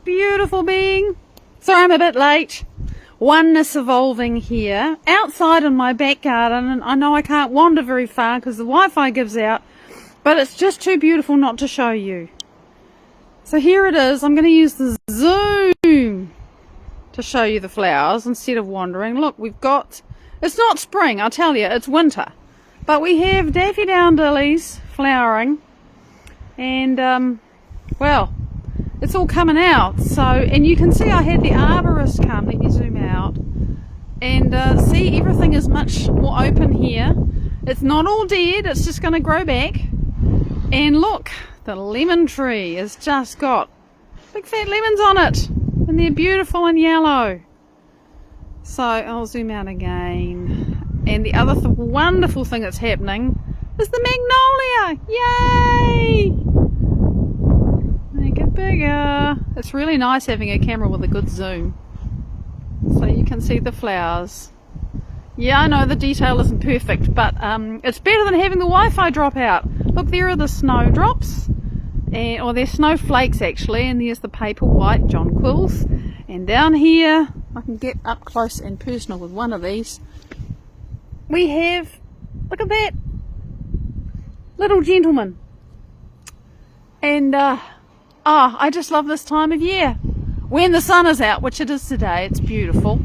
beautiful being. Sorry I'm a bit late. Oneness evolving here outside in my back garden, and I know I can't wander very far because the Wi-Fi gives out, but it's just too beautiful not to show you. So here it is. I'm going to use the zoom to show you the flowers instead of wandering. Look, we've got, it's not spring, I'll tell you, it's winter, but we have daffodillies flowering, and well, it's all coming out. So, and you can see I had the arborist come. Let me zoom out and see, everything is much more open here. It's not all dead, it's just going to grow back. And look, the lemon tree has just got big fat lemons on it, and they're beautiful and yellow. So I'll zoom out again. And the other wonderful thing that's happening is the magnolia. Yay! Make it bigger. It's really nice having a camera with a good zoom, so you can see the flowers. Yeah, I know the detail isn't perfect, but it's better than having the Wi-Fi drop out. Look, there are the snowdrops, or they're snowflakes actually, and there's the paper white jonquils. And down here, I can get up close and personal with one of these. We have, look at that, little gentleman. And I just love this time of year when the sun is out, which it is today. It's beautiful.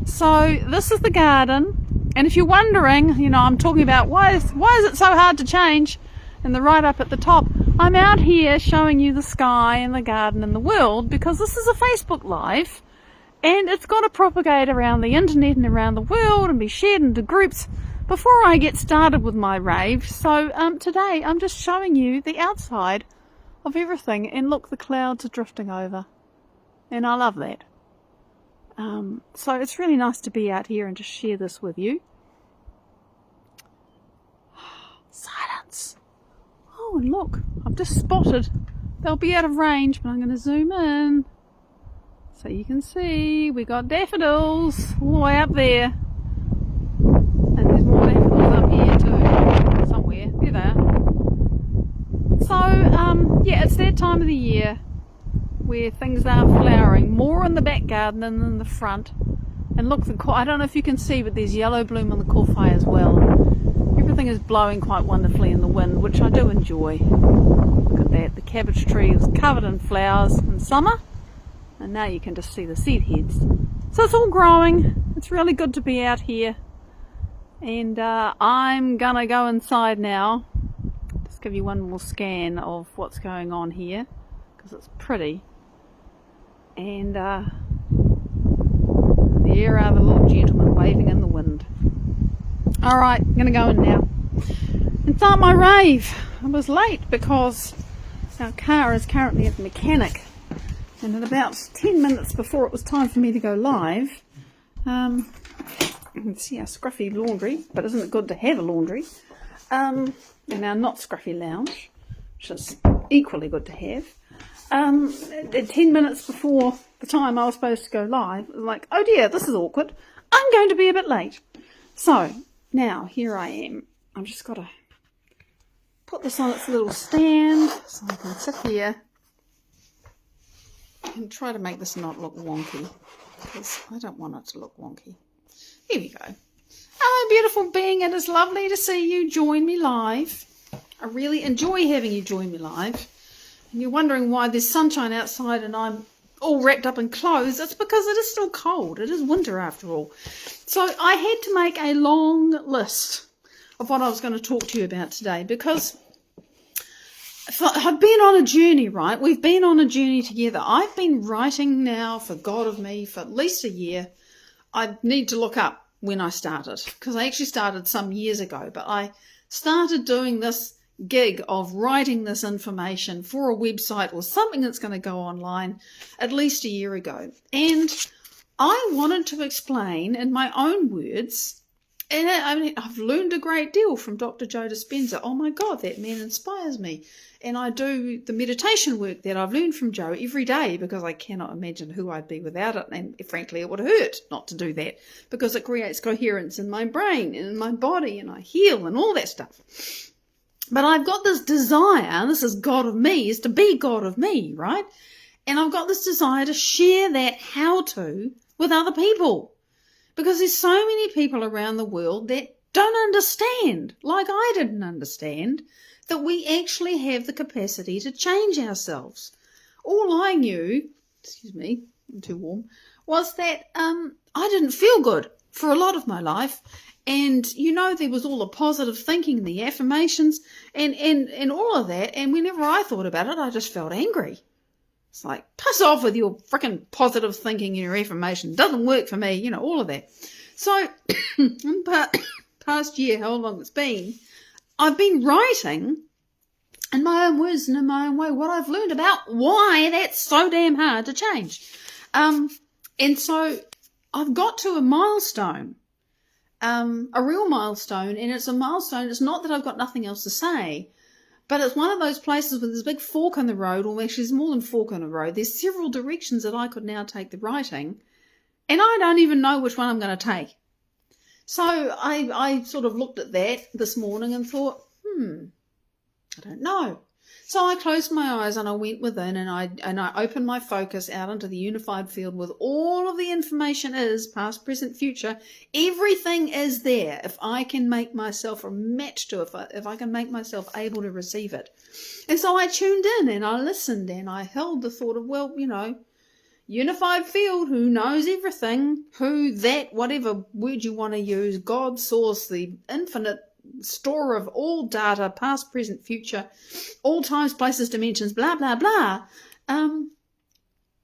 So this is the garden, and if you're wondering, you know, I'm talking about why is it so hard to change, and the right up at the top, I'm out here showing you the sky and the garden and the world because this is a Facebook Live, and it's got to propagate around the internet and around the world and be shared into groups before I get started with my rave. So today I'm just showing you the outside of everything, and look, the clouds are drifting over, and I love that. So it's really nice to be out here and just share this with you. Silence. Oh, and look, I've just spotted, they'll be out of range, but I'm going to zoom in so you can see we got daffodils all the way up there, and there's more daffodils up here too, somewhere. There they are. So yeah, it's that time of the year where things are flowering more in the back garden than in the front. And look, I don't know if you can see, but there's yellow bloom on the kowhai as well. Everything is blowing quite wonderfully in the wind, which I do enjoy. Look at that, the cabbage tree is covered in flowers in summer, and now you can just see the seed heads. So it's all growing. It's really good to be out here, and I'm gonna go inside now. Just give you one more scan of what's going on here because it's pretty. And there are the little gentlemen waving in the wind. Alright, I'm going to go in now and start my rave. I was late because our car is currently at the mechanic, and at about 10 minutes before it was time for me to go live, you can see our scruffy laundry, but isn't it good to have a laundry, in our not scruffy lounge, which is equally good to have. 10 minutes before the time I was supposed to go live, I was like, oh dear, this is awkward. I'm going to be a bit late. So now here I am. I've just got to put this on its little stand so I can sit here and try to make this not look wonky, because I don't want it to look wonky. Here we go. Hello, beautiful being. It is lovely to see you join me live. I really enjoy having you join me live. And you're wondering why there's sunshine outside and I'm all wrapped up in clothes. It's because it is still cold. It is winter after all. So I had to make a long list of what I was going to talk to you about today, because I've been on a journey, right? We've been on a journey together. I've been writing now for God of Me for at least a year. I need to look up when I started, because I actually started some years ago, but I started doing this gig of writing this information for a website or something that's going to go online at least a year ago. And I wanted to explain in my own words, and I mean, I've learned a great deal from Dr. Joe Dispenza. Oh my God, that man inspires me. And I do the meditation work that I've learned from Joe every day, because I cannot imagine who I'd be without it. And frankly, it would hurt not to do that, because it creates coherence in my brain and in my body, and I heal and all that stuff. But I've got this desire, and this is God of Me, is to be God of Me, right? And I've got this desire to share that how-to with other people, because there's so many people around the world that don't understand, like I didn't understand, that we actually have the capacity to change ourselves. All I knew, excuse me, I'm too warm, was that I didn't feel good for a lot of my life. And, there was all the positive thinking, the affirmations, and all of that. And whenever I thought about it, I just felt angry. It's like, piss off with your freaking positive thinking and your affirmation. It doesn't work for me, all of that. So, in the past year, how long it's been, I've been writing in my own words and in my own way what I've learned about why that's so damn hard to change. And so I've got to a milestone, a real milestone, and it's a milestone. It's not that I've got nothing else to say, but it's one of those places where there's a big fork in the road, or actually there's more than fork in the road. There's several directions that I could now take the writing, and I don't even know which one I'm going to take. So I sort of looked at that this morning and thought, I don't know. So I closed my eyes and I went within and I opened my focus out into the unified field with all of the information is, past, present, future. Everything is there if I can make myself a match to it, if I can make myself able to receive it. And so I tuned in and I listened and I held the thought of, unified field, who knows everything, whatever word you want to use, God, source, the infinite store of all data, past, present, future, all times, places, dimensions, blah, blah, blah.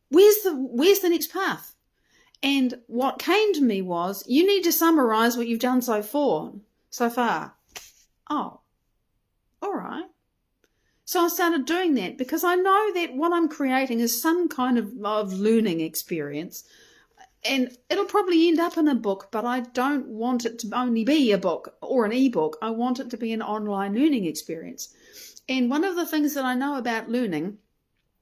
Where's the next path? And what came to me was, you need to summarize what you've done so far. Oh, all right. So I started doing that because I know that what I'm creating is some kind of learning experience. And it'll probably end up in a book, but I don't want it to only be a book or an ebook. I want it to be an online learning experience. And one of the things that I know about learning,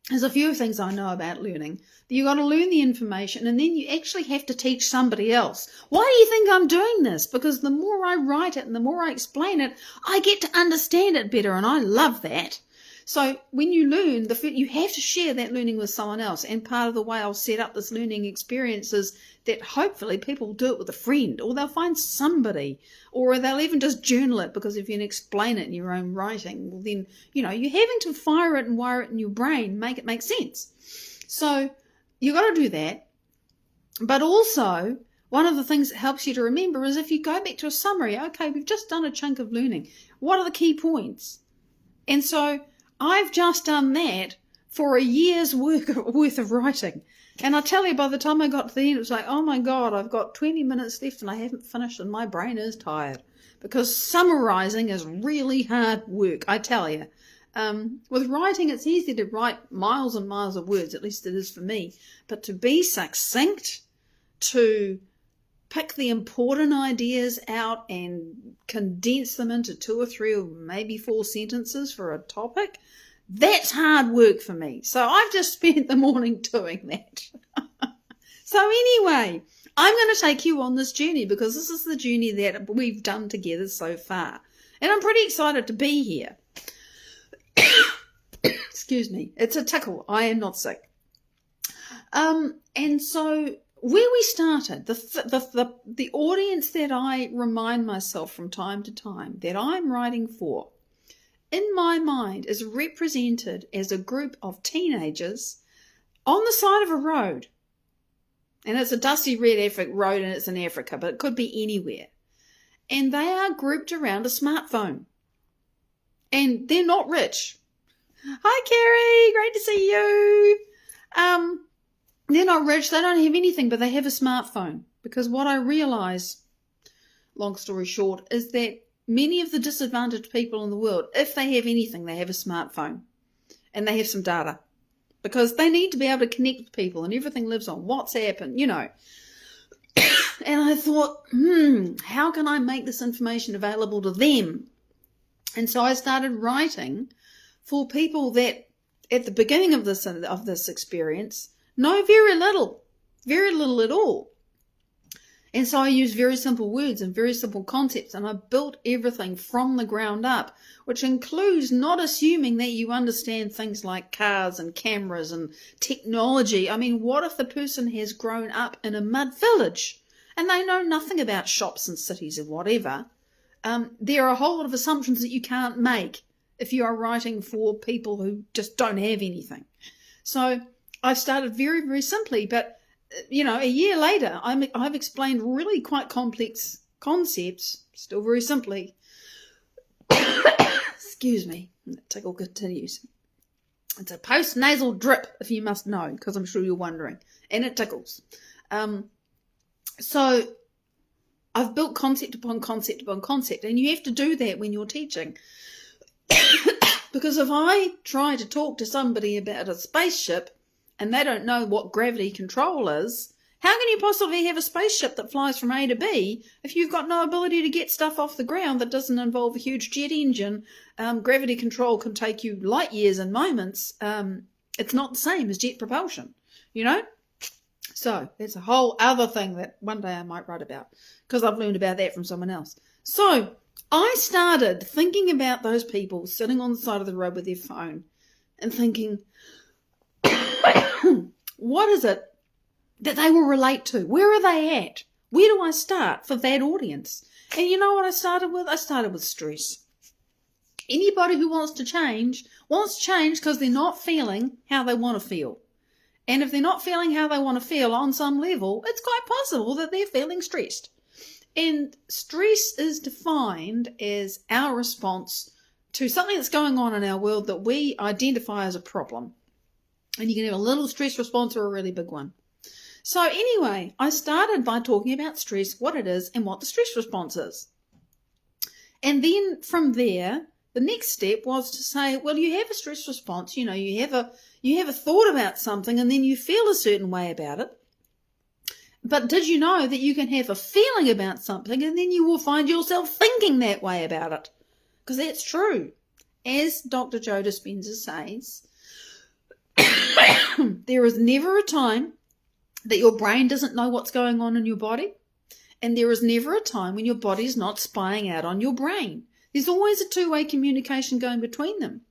there's a few things I know about learning. You've got to learn the information and then you actually have to teach somebody else. Why do you think I'm doing this? Because the more I write it and the more I explain it, I get to understand it better, and I love that. So when you learn, you have to share that learning with someone else. And part of the way I'll set up this learning experience is that hopefully people will do it with a friend, or they'll find somebody, or they'll even just journal it, because if you can explain it in your own writing, well then, you're having to fire it and wire it in your brain, make it make sense. So you've got to do that. But also, one of the things that helps you to remember is if you go back to a summary, okay, we've just done a chunk of learning. What are the key points? And so I've just done that for a year's worth of writing. And I tell you, by the time I got to the end, it was like, oh my God, I've got 20 minutes left and I haven't finished and my brain is tired. Because summarizing is really hard work, I tell you. With writing, it's easy to write miles and miles of words, at least it is for me. But to be succinct, to pick the important ideas out and condense them into 2 or 3 or maybe 4 sentences for a topic, that's hard work for me. So I've just spent the morning doing that. So anyway, I'm going to take you on this journey because this is the journey that we've done together so far. And I'm pretty excited to be here. Excuse me. It's a tickle. I am not sick. And so where we started, the audience that I remind myself from time to time that I'm writing for, in my mind, is represented as a group of teenagers on the side of a road. And it's a dusty red road and it's in Africa, but it could be anywhere. And they are grouped around a smartphone. And they're not rich. Hi, Carrie. Great to see you. They're not rich. They don't have anything, but they have a smartphone. Because what I realise, long story short, is that many of the disadvantaged people in the world, if they have anything, they have a smartphone. And they have some data. Because they need to be able to connect with people, and everything lives on WhatsApp and, And I thought, how can I make this information available to them? And so I started writing for people that, at the beginning of this experience, know very little at all. And so I use very simple words and very simple concepts, and I built everything from the ground up, which includes not assuming that you understand things like cars and cameras and technology. I mean, what if the person has grown up in a mud village and they know nothing about shops and cities or whatever? There are a whole lot of assumptions that you can't make if you are writing for people who just don't have anything. So I've started very, very simply, but a year later, I've explained really quite complex concepts, still very simply. Excuse me, the tickle continues. It's a post-nasal drip, if you must know, because I'm sure you're wondering, and it tickles. So I've built concept upon concept upon concept, and you have to do that when you're teaching. Because if I try to talk to somebody about a spaceship and they don't know what gravity control is, how can you possibly have a spaceship that flies from A to B if you've got no ability to get stuff off the ground that doesn't involve a huge jet engine? Gravity control can take you light years in moments. It's not the same as jet propulsion, So that's a whole other thing that one day I might write about, because I've learned about that from someone else. So I started thinking about those people sitting on the side of the road with their phone and thinking, what is it that they will relate to? Where are they at? Where do I start for that audience? And you know what I started with? I started with stress. Anybody who wants to change because they're not feeling how they want to feel. And if they're not feeling how they want to feel on some level, it's quite possible that they're feeling stressed. And stress is defined as our response to something that's going on in our world that we identify as a problem. And you can have a little stress response or a really big one. So anyway, I started by talking about stress, what it is, and what the stress response is. And then from there, the next step was to say, well, you have a stress response, you have a thought about something and then you feel a certain way about it. But did you know that you can have a feeling about something and then you will find yourself thinking that way about it? Because that's true. As Dr. Joe Dispenza says, there is never a time that your brain doesn't know what's going on in your body, and there is never a time when your body is not spying out on your brain. There's always a two-way communication going between them.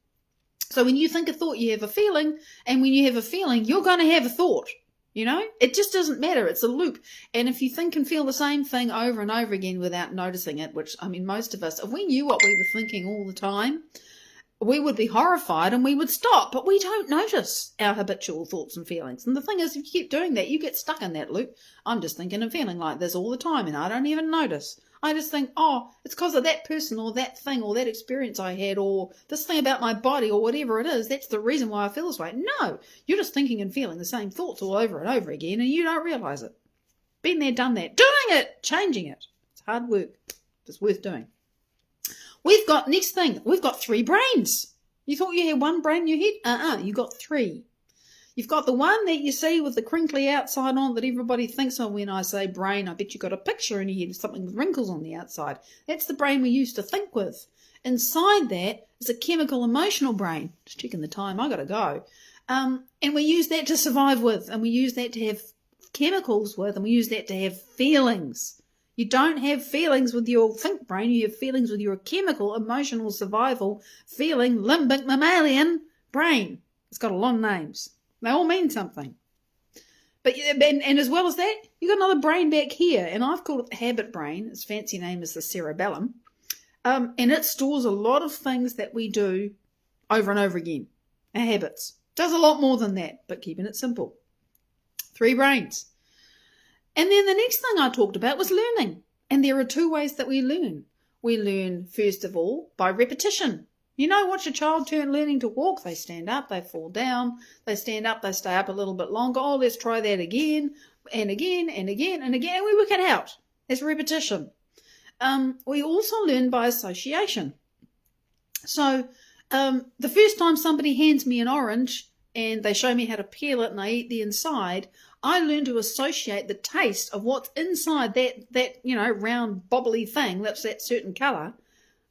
So when you think a thought, you have a feeling, and when you have a feeling, you're going to have a thought. It just doesn't matter. It's a loop. And if you think and feel the same thing over and over again without noticing it, which, most of us, if we knew what we were thinking all the time, we would be horrified and we would stop, but we don't notice our habitual thoughts and feelings. And the thing is, if you keep doing that, you get stuck in that loop. I'm just thinking and feeling like this all the time, and I don't even notice. I just think, it's because of that person or that thing or that experience I had or this thing about my body or whatever it is. That's the reason why I feel this way. No, you're just thinking and feeling the same thoughts all over and over again, and you don't realize it. Been there, done that. Doing it, changing it. It's hard work. It's worth doing. We've got 3 brains. You thought you had one brain in your head? You got 3. You've got the one that you see with the crinkly outside on that everybody thinks of when I say brain. I bet you got a picture in your head of something with wrinkles on the outside. That's the brain we used to think with. Inside that is a chemical emotional brain. Just checking the time, I got to go. And we use that to survive with, and we use that to have chemicals with, and we use that to have feelings. You don't have feelings with your think brain, you have feelings with your chemical, emotional, survival, feeling, limbic, mammalian brain. It's got a lot of names. They all mean something. But and as well as that, you've got another brain back here, and I've called it the habit brain. Its fancy name is the cerebellum. And it stores a lot of things that we do over and over again. Our habits. Does a lot more than that, but keeping it simple. 3 brains. And then the next thing I talked about was learning. And there are 2 ways that we learn. We learn, first of all, by repetition. Watch a child learning to walk. They stand up, they fall down, they stand up, they stay up a little bit longer. Oh, let's try that again, and again, and again, and again. And we work it out. It's repetition. We also learn by association. So the first time somebody hands me an orange and they show me how to peel it and I eat the inside, I learn to associate the taste of what's inside that round bobbly thing that's that certain colour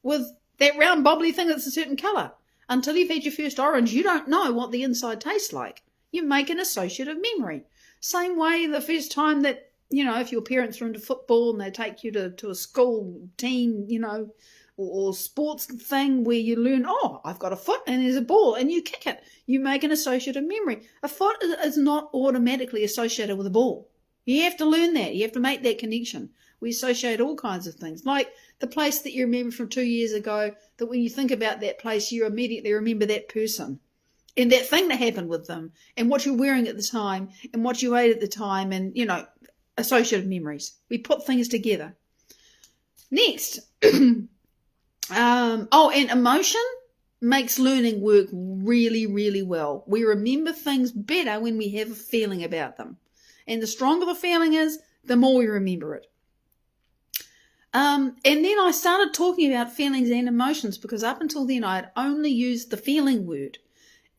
with that round bobbly thing that's a certain colour. Until you've had your first orange, you don't know what the inside tastes like. You make an associative memory. Same way the first time that if your parents are into football and they take you to a school team, or sports thing where you learn, oh, I've got a foot and there's a ball, and you kick it. You make an associative memory. A foot is not automatically associated with a ball. You have to learn that. You have to make that connection. We associate all kinds of things, like the place that you remember from 2 years ago, that when you think about that place, you immediately remember that person and that thing that happened with them and what you're wearing at the time and what you ate at the time, and, associative memories. We put things together. Next. And emotion makes learning work really, really well. We remember things better when we have a feeling about them. And the stronger the feeling is, the more we remember it. And then I started talking about feelings and emotions, because up until then I had only used the feeling word.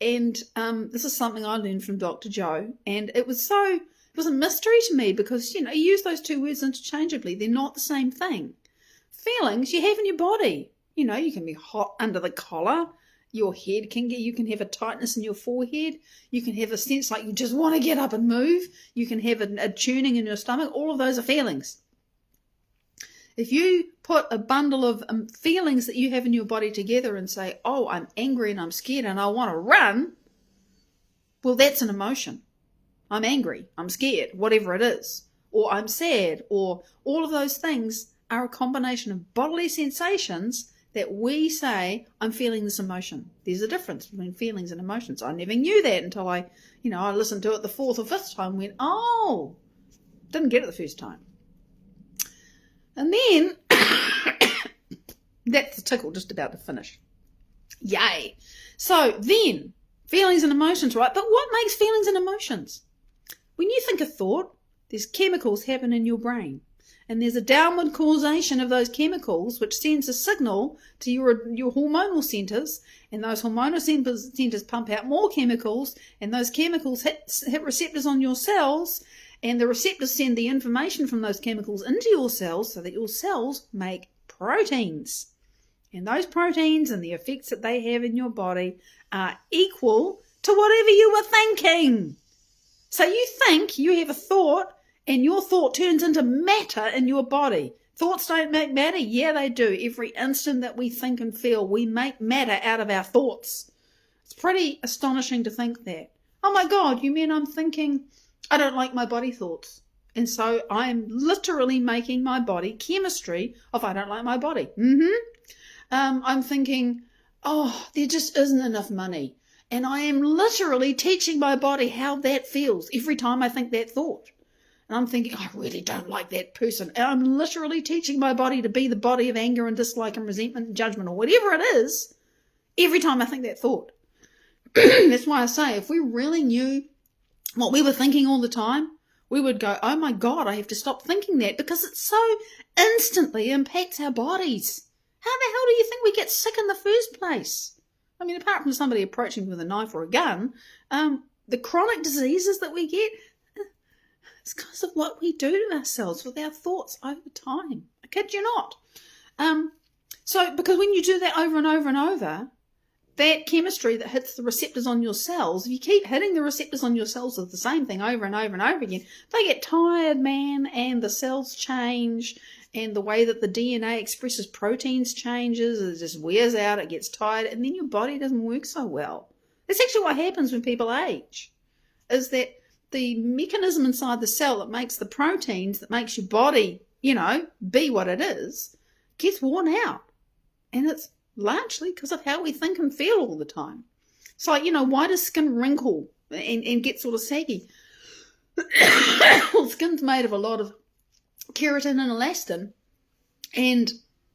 And this is something I learned from Dr. Joe. And it was a mystery to me, because, you use those two words interchangeably. They're not the same thing. Feelings you have in your body. You can be hot under the collar. Your head you can have a tightness in your forehead. You can have a sense like you just want to get up and move. You can have a churning in your stomach. All of those are feelings. If you put a bundle of feelings that you have in your body together and say, oh, I'm angry and I'm scared and I want to run, well, that's an emotion. I'm angry, I'm scared, whatever it is. Or I'm sad, or all of those things are a combination of bodily sensations that we say, I'm feeling this emotion. There's a difference between feelings and emotions. I never knew that until I listened to it the fourth or fifth time and went, oh, didn't get it the first time. And then, that's the tickle just about to finish. Yay. So then, feelings and emotions, right? But what makes feelings and emotions? When you think a thought, there's chemicals happen in your brain. And there's a downward causation of those chemicals, which sends a signal to your hormonal centers, and those hormonal centers pump out more chemicals, and those chemicals hit receptors on your cells, and the receptors send the information from those chemicals into your cells so that your cells make proteins. And those proteins and the effects that they have in your body are equal to whatever you were thinking. So you think you have a thought, and your thought turns into matter in your body. Thoughts don't make matter? Yeah, they do. Every instant that we think and feel, we make matter out of our thoughts. It's pretty astonishing to think that. Oh my God, you mean I'm thinking, I don't like my body thoughts. And so I'm literally making my body chemistry of I don't like my body. I'm thinking, oh, there just isn't enough money. And I am literally teaching my body how that feels every time I think that thought. And I'm thinking, I really don't like that person. And I'm literally teaching my body to be the body of anger and dislike and resentment and judgment or whatever it is every time I think that thought. That's why I say, if we really knew what we were thinking all the time, we would go, oh my God, I have to stop thinking that, because it so instantly impacts our bodies. How the hell do you think we get sick in the first place? I mean, apart from somebody approaching with a knife or a gun, the chronic diseases that we get, it's because of what we do to ourselves with our thoughts over time. I kid you not. So because when you do that over and over and over, that chemistry that hits the receptors on your cells, if you keep hitting the receptors on your cells with the same thing over and over and over again, they get tired, man, and the cells change, and the way that the DNA expresses proteins changes, it just wears out, it gets tired, and then your body doesn't work so well. That's actually what happens when people age, is that the mechanism inside the cell that makes the proteins, that makes your body, be what it is, gets worn out. And it's largely because of how we think and feel all the time. It's like, why does skin wrinkle and get sort of saggy? Well, skin's made of a lot of keratin and elastin, and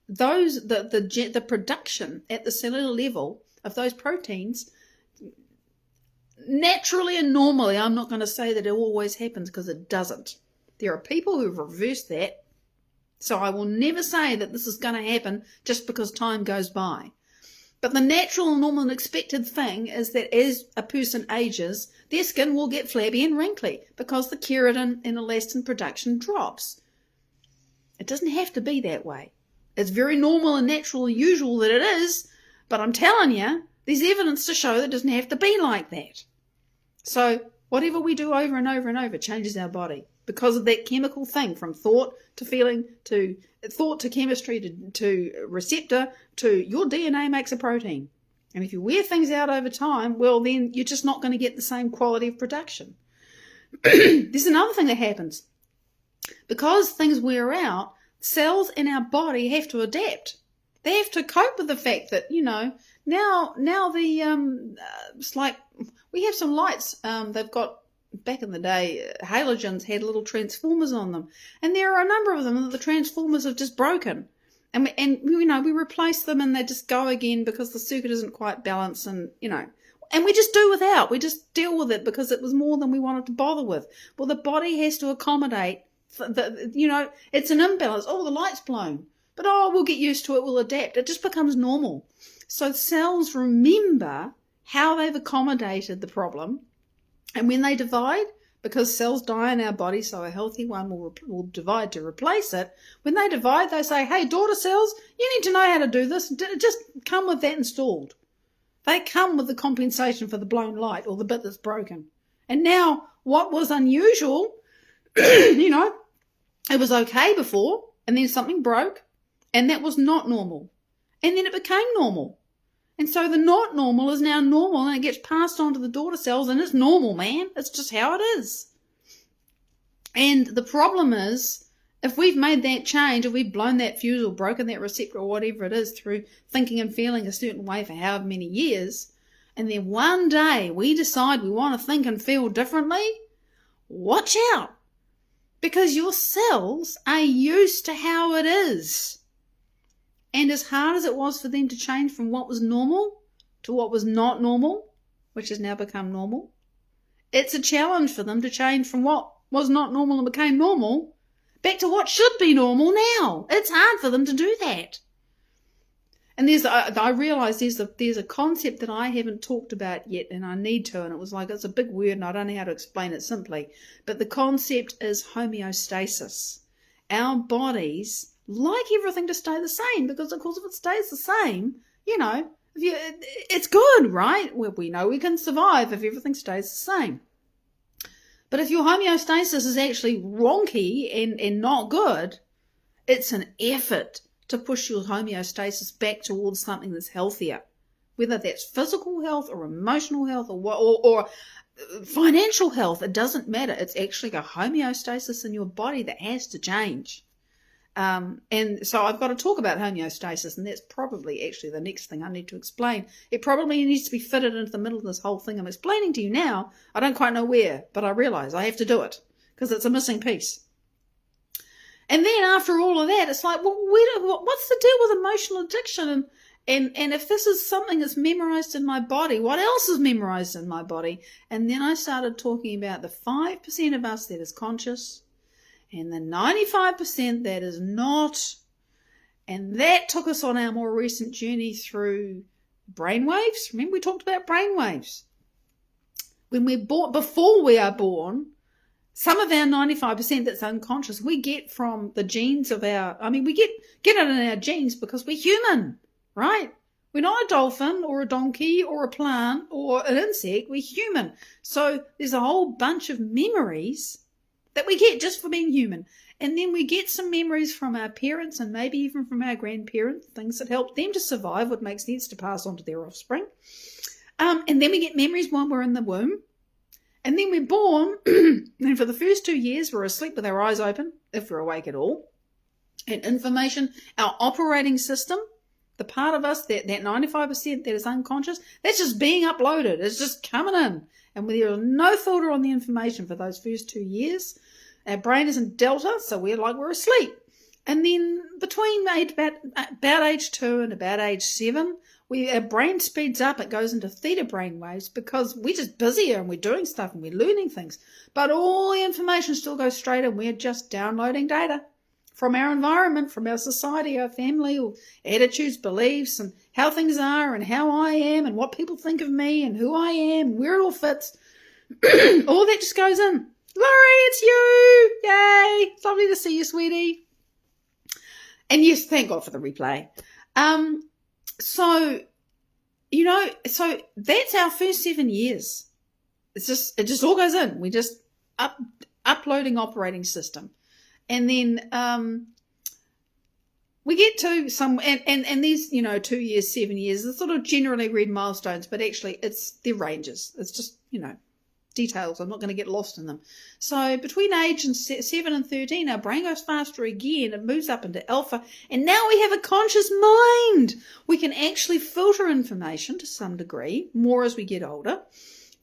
those the production at the cellular level of those proteins, naturally and normally, I'm not going to say that it always happens, because it doesn't. There are people who've reversed that. So I will never say that this is going to happen just because time goes by. But the natural, normal and expected thing is that as a person ages, their skin will get flabby and wrinkly because the keratin and elastin production drops. It doesn't have to be that way. It's very normal and natural and usual that it is, but I'm telling you, there's evidence to show that it doesn't have to be like that. So Whatever we do over and over and over changes our body because of that chemical thing, from thought to feeling to thought to chemistry to receptor to your DNA makes a protein. And if you wear things out over time, well, then you're just not going to get the same quality of production. There's another thing that happens. Because things wear out, cells in our body have to adapt. They have to cope with the fact that, now the, it's like we have some lights, they've got, back in the day, halogens had little transformers on them. And there are a number of them that the transformers have just broken. And we replace them and they just go again because the circuit isn't quite balanced and we just do without. We just deal with it because it was more than we wanted to bother with. Well, the body has to accommodate, it's an imbalance. Oh, the light's blown. But, we'll get used to it. We'll adapt. It just becomes normal. So cells remember how they've accommodated the problem. And when they divide, because cells die in our body, so a healthy one will divide to replace it. When they divide, they say, hey, daughter cells, you need to know how to do this. Just come with that installed. They come with the compensation for the blown light or the bit that's broken. And now what was unusual, it was okay before, and then something broke, and that was not normal. And then it became normal. And so the not normal is now normal, and it gets passed on to the daughter cells, and it's normal, man. It's just how it is. And the problem is, if we've made that change, if we've blown that fuse or broken that receptor or whatever it is through thinking and feeling a certain way for however many years, and then one day we decide we want to think and feel differently, watch out. Because your cells are used to how it is. And as hard as it was for them to change from what was normal to what was not normal, which has now become normal, it's a challenge for them to change from what was not normal and became normal back to what should be normal now. It's hard for them to do that. And I realise there's a concept that I haven't talked about yet, and I need to, and it was like, it's a big word and I don't know how to explain it simply. But the concept is homeostasis. Our bodies like everything to stay the same, because of course if it stays the same, it's good, right? We know we can survive if everything stays the same. But if your homeostasis is actually wonky and not good, it's an effort to push your homeostasis back towards something that's healthier, whether that's physical health or emotional health or financial health. It doesn't matter. It's actually a homeostasis in your body that has to change. And so I've got to talk about homeostasis, and that's probably actually the next thing I need to explain. It probably needs to be fitted into the middle of this whole thing I'm explaining to you now. I don't quite know where, but I realise I have to do it because it's a missing piece. And then after all of that, it's like, well, what's the deal with emotional addiction? And if this is something that's memorised in my body, what else is memorised in my body? And then I started talking about the 5% of us that is conscious, and the 95% that is not. And that took us on our more recent journey through brainwaves. Remember we talked about brainwaves. When we're born, before we are born, some of our 95% that's unconscious, we get from the genes of we get it in our genes because we're human, right? We're not a dolphin or a donkey or a plant or an insect. We're human. So there's a whole bunch of memories that we get just for being human. And then we get some memories from our parents and maybe even from our grandparents, things that help them to survive, what makes sense to pass on to their offspring. And then we get memories when we're in the womb. And then we're born, and for the first 2 years, we're asleep with our eyes open, if we're awake at all. And information, our operating system, the part of us, that 95% that is unconscious, that's just being uploaded. It's just coming in. And there is no filter on the information for those first 2 years. Our brain is in delta, so we're asleep. And then between about age 2 and about age 7, our brain speeds up. It goes into theta brain waves because we're just busier and we're doing stuff and we're learning things. But all the information still goes straight in. We're just downloading data from our environment, from our society, our family, or attitudes, beliefs, and how things are and how I am and what people think of me and who I am and where it all fits. All that just goes in. Laurie, it's you! Yay! It's lovely to see you, sweetie. And yes, thank God for the replay. So that's our first 7 years. it just all goes in. We just uploading operating system. And then we get to some, and these, 2 years, 7 years, are sort of generally agreed milestones, but actually they're ranges. It's just, details. I'm not going to get lost in them. So between age and 7 and 13, our brain goes faster again. It moves up into alpha. And now we have a conscious mind. We can actually filter information to some degree, more as we get older,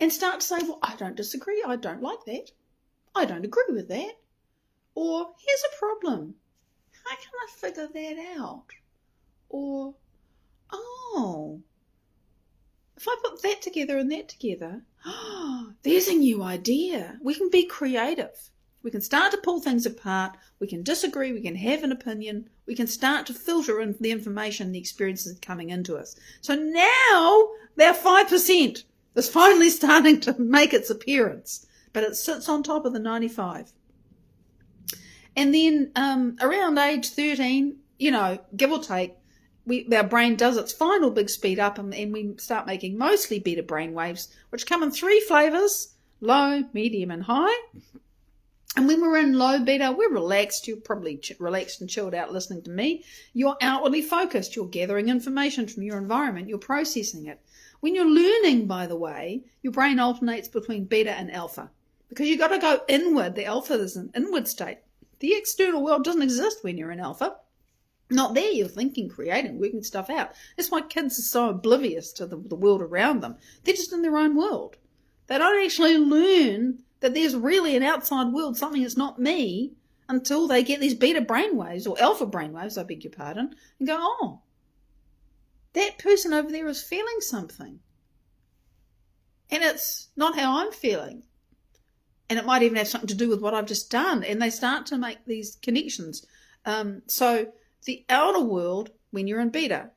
and start to say, well, I don't disagree. I don't like that. I don't agree with that. Or here's a problem. How can I figure that out? Or, oh, if I put that together and that together, there's a new idea. We can be creative. We can start to pull things apart. We can disagree. We can have an opinion. We can start to filter in the information, the experiences coming into us. So now that 5% is finally starting to make its appearance, but it sits on top of the 95. And then around age 13, give or take, our brain does its final big speed up, and we start making mostly beta brain waves, which come in 3 flavors: low, medium, and high. And when we're in low beta, we're relaxed. You're probably relaxed and chilled out listening to me. You're outwardly focused. You're gathering information from your environment. You're processing it. When you're learning, by the way, your brain alternates between beta and alpha, because you've got to go inward. The alpha is an inward state. The external world doesn't exist when you're in alpha. Not there. You're thinking, creating, working stuff out. That's why kids are so oblivious to the world around them. They're just in their own world. They don't actually learn that there's really an outside world, something that's not me, until they get these beta brainwaves, or alpha brainwaves, I beg your pardon, and go, oh, that person over there is feeling something. And it's not how I'm feeling. And it might even have something to do with what I've just done. And they start to make these connections. So the outer world, when you're in beta,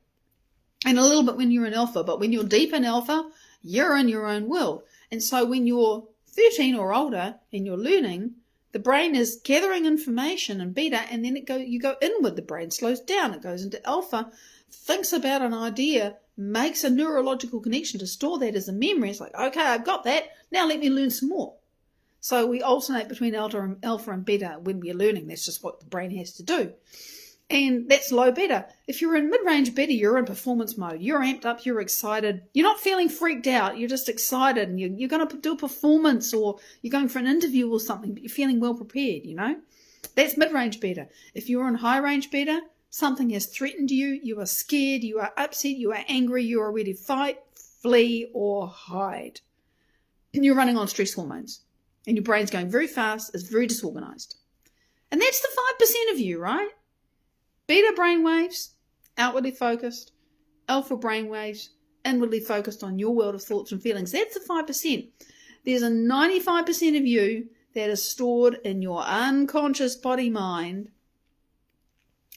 and a little bit when you're in alpha, but when you're deep in alpha, you're in your own world. And so when you're 13 or older and you're learning, the brain is gathering information in beta, and then you go inward. The brain slows down. It goes into alpha, thinks about an idea, makes a neurological connection to store that as a memory. It's like, okay, I've got that. Now let me learn some more. So we alternate between alpha and beta when we're learning. That's just what the brain has to do. And that's low beta. If you're in mid-range beta, you're in performance mode. You're amped up. You're excited. You're not feeling freaked out. You're just excited. And you're going to do a performance, or you're going for an interview or something, but you're feeling well prepared, That's mid-range beta. If you're in high-range beta, something has threatened you. You are scared. You are upset. You are angry. You are ready to fight, flee, or hide. And you're running on stress hormones. And your brain's going very fast. It's very disorganized. And that's the 5% of you, right? Beta brainwaves, outwardly focused. Alpha brainwaves, inwardly focused on your world of thoughts and feelings. That's the 5%. There's a 95% of you that is stored in your unconscious body mind,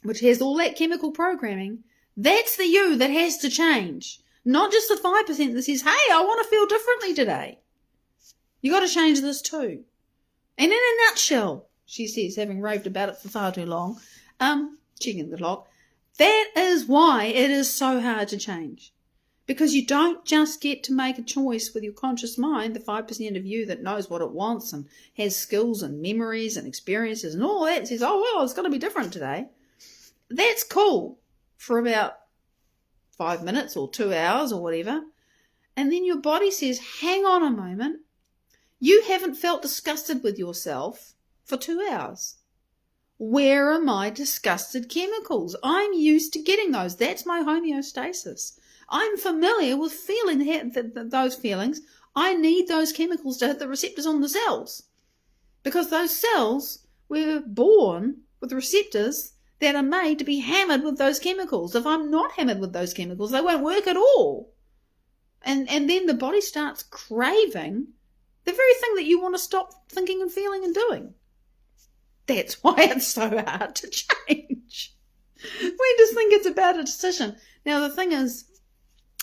which has all that chemical programming. That's the you that has to change. Not just the 5% that says, hey, I want to feel differently today. You got to change this too. And in a nutshell, she says, having raved about it for far too long, checking the clock, that is why it is so hard to change. Because you don't just get to make a choice with your conscious mind, the 5% of you that knows what it wants and has skills and memories and experiences and all that, says, oh, well, it's going to be different today. That's cool for about 5 minutes or 2 hours or whatever. And then your body says, hang on a moment. You haven't felt disgusted with yourself for 2 hours. Where are my disgusted chemicals? I'm used to getting those. That's my homeostasis. I'm familiar with feeling those feelings. I need those chemicals to hit the receptors on the cells, because those cells were born with receptors that are made to be hammered with those chemicals. If I'm not hammered with those chemicals, they won't work at all. And then the body starts craving the very thing that you want to stop thinking and feeling and doing. That's why it's so hard to change. We just think it's about a decision. Now, the thing is,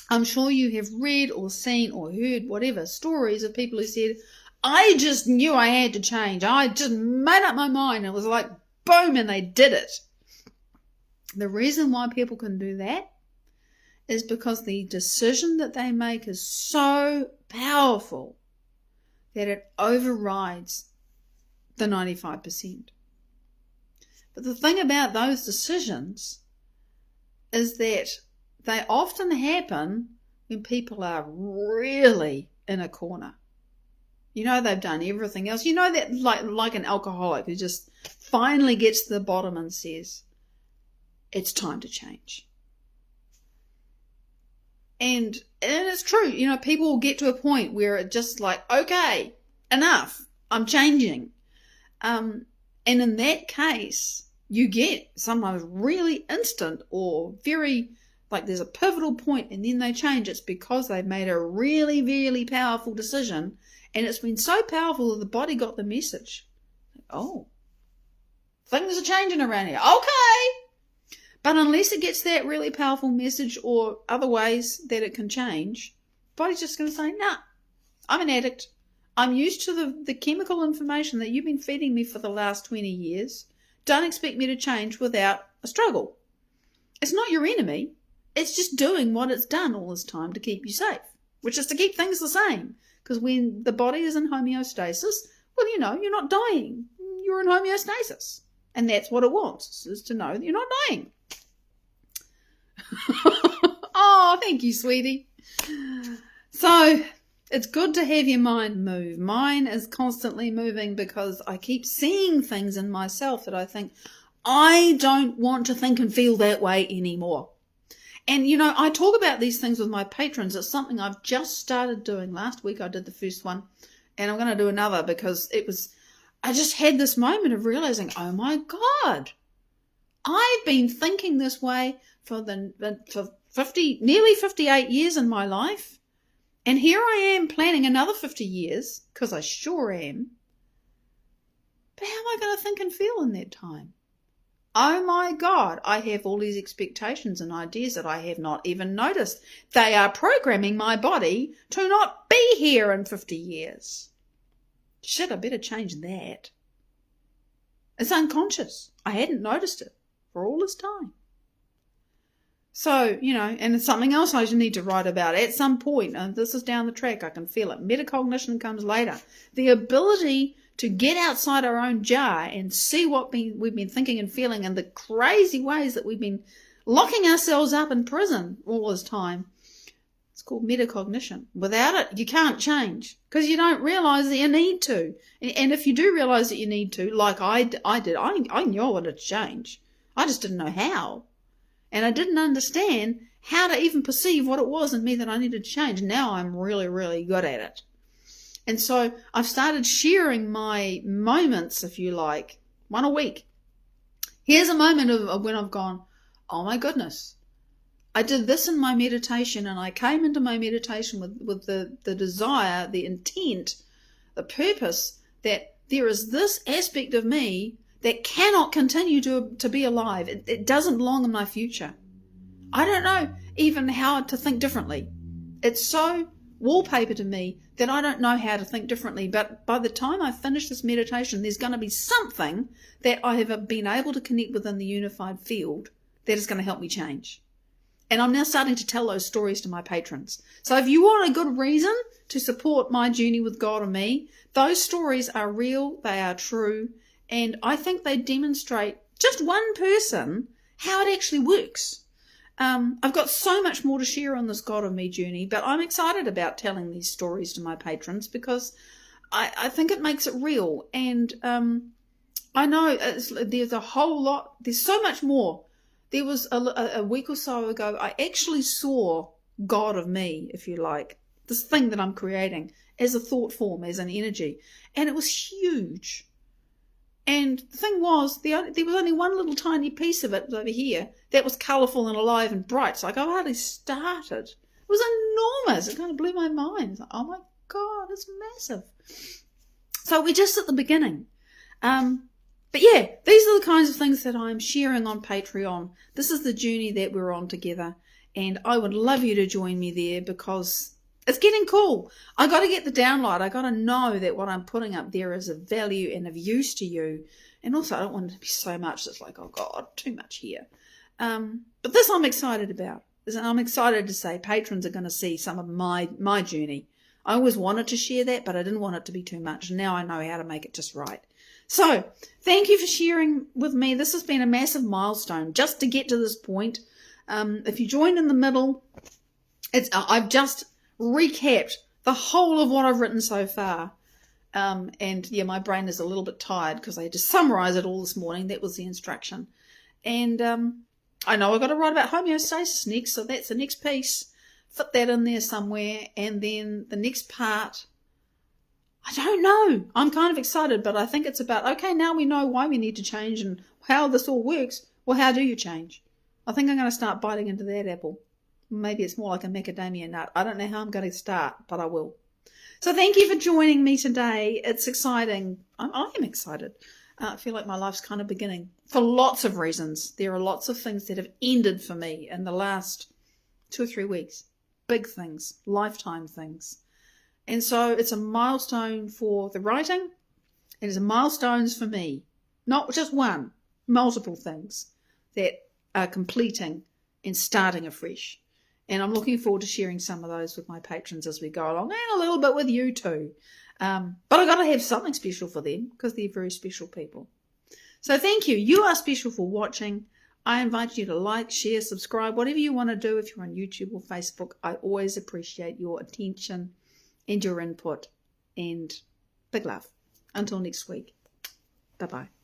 I'm sure you have read or seen or heard whatever stories of people who said, I just knew I had to change. I just made up my mind. It was like, boom, and they did it. The reason why people can do that is because the decision that they make is so powerful that it overrides the 95%. But the thing about those decisions is that they often happen when people are really in a corner. You know, they've done everything else. You know, that like an alcoholic who just finally gets to the bottom and says, it's time to change. And it's true. You know, people will get to a point where it's just like, okay, enough. I'm changing. And in that case, you get sometimes really instant or very, like there's a pivotal point and then they change. It's because they've made a really, really powerful decision. And it's been so powerful that the body got the message. Oh, things are changing around here. Okay. But unless it gets that really powerful message or other ways that it can change, the body's just going to say, nah, I'm an addict. I'm used to the chemical information that you've been feeding me for the last 20 years. Don't expect me to change without a struggle. It's not your enemy. It's just doing what it's done all this time to keep you safe, which is to keep things the same. Because when the body is in homeostasis, well, you know, you're not dying. You're in homeostasis. And that's what it wants, is to know that you're not dying. Oh, thank you, sweetie. So it's good to have your mind move. Mine is constantly moving because I keep seeing things in myself that I think, I don't want to think and feel that way anymore. And, you know, I talk about these things with my patrons. It's something I've just started doing. Last week I did the first one, and I'm going to do another because I just had this moment of realizing, oh my God, I've been thinking this way for nearly 58 years in my life. And here I am planning another 50 years, because I sure am. But how am I going to think and feel in that time? Oh my God, I have all these expectations and ideas that I have not even noticed. They are programming my body to not be here in 50 years. Shit, I better change that. It's unconscious. I hadn't noticed it for all this time. So, you know, and it's something else I need to write about at some point. And this is down the track. I can feel it. Metacognition comes later. The ability to get outside our own jar and see what we've been thinking and feeling and the crazy ways that we've been locking ourselves up in prison all this time. It's called metacognition. Without it, you can't change because you don't realize that you need to. And if you do realize that you need to, like I did, I knew I wanted to change. I just didn't know how. And I didn't understand how to even perceive what it was in me that I needed to change. Now I'm really, really good at it. And so I've started sharing my moments, if you like, one a week. Here's a moment of when I've gone, oh my goodness, I did this in my meditation, and I came into my meditation with the desire, the intent, the purpose that there is this aspect of me that cannot continue to be alive. It doesn't belong in my future. I don't know even how to think differently. It's so wallpaper to me that I don't know how to think differently. But by the time I finish this meditation, there's going to be something that I have been able to connect within the unified field that is going to help me change. And I'm now starting to tell those stories to my patrons. So if you want a good reason to support my journey with God and me, those stories are real, they are true, and I think they demonstrate just one person how it actually works. I've got so much more to share on this God of Me journey, but I'm excited about telling these stories to my patrons because I think it makes it real. And I know there's a whole lot, there's so much more. There was a week or so ago, I actually saw God of Me, if you like, this thing that I'm creating as a thought form, as an energy. And it was huge. And the thing was, there was only one little tiny piece of it over here that was colourful and alive and bright. It's like I hardly started. It was enormous. It kind of blew my mind. It's like, oh my God, it's massive. So we're just at the beginning. But yeah, these are the kinds of things that I'm sharing on Patreon. This is the journey that we're on together. And I would love you to join me there because it's getting cool. I got to get the download. I got to know that what I'm putting up there is of value and of use to you. And also, I don't want it to be so much that's like, oh God, too much here. But this I'm excited about. I'm excited to say patrons are going to see some of my journey. I always wanted to share that, but I didn't want it to be too much. Now I know how to make it just right. So thank you for sharing with me. This has been a massive milestone just to get to this point. If you joined in the middle, I've just recapped the whole of what I've written so far. And yeah, my brain is a little bit tired because I had to summarize it all this morning. That was the instruction. And I know I've got to write about homeostasis next, so that's the next piece. Fit that in there somewhere. And then the next part, I don't know. I'm kind of excited, but I think it's about, okay, now we know why we need to change and how this all works. Well, how do you change? I think I'm going to start biting into that apple. Maybe it's more like a macadamia nut. I don't know how I'm going to start, but I will. So thank you for joining me today. It's exciting. I am excited. I feel like my life's kind of beginning for lots of reasons. There are lots of things that have ended for me in the last 2 or 3 weeks. Big things, lifetime things. And so it's a milestone for the writing. It is a milestones for me. Not just one, multiple things that are completing and starting afresh. And I'm looking forward to sharing some of those with my patrons as we go along, and a little bit with you too. But I've got to have something special for them because they're very special people. So thank you. You are special for watching. I invite you to like, share, subscribe, whatever you want to do. If you're on YouTube or Facebook, I always appreciate your attention and your input. And big love. Until next week. Bye-bye.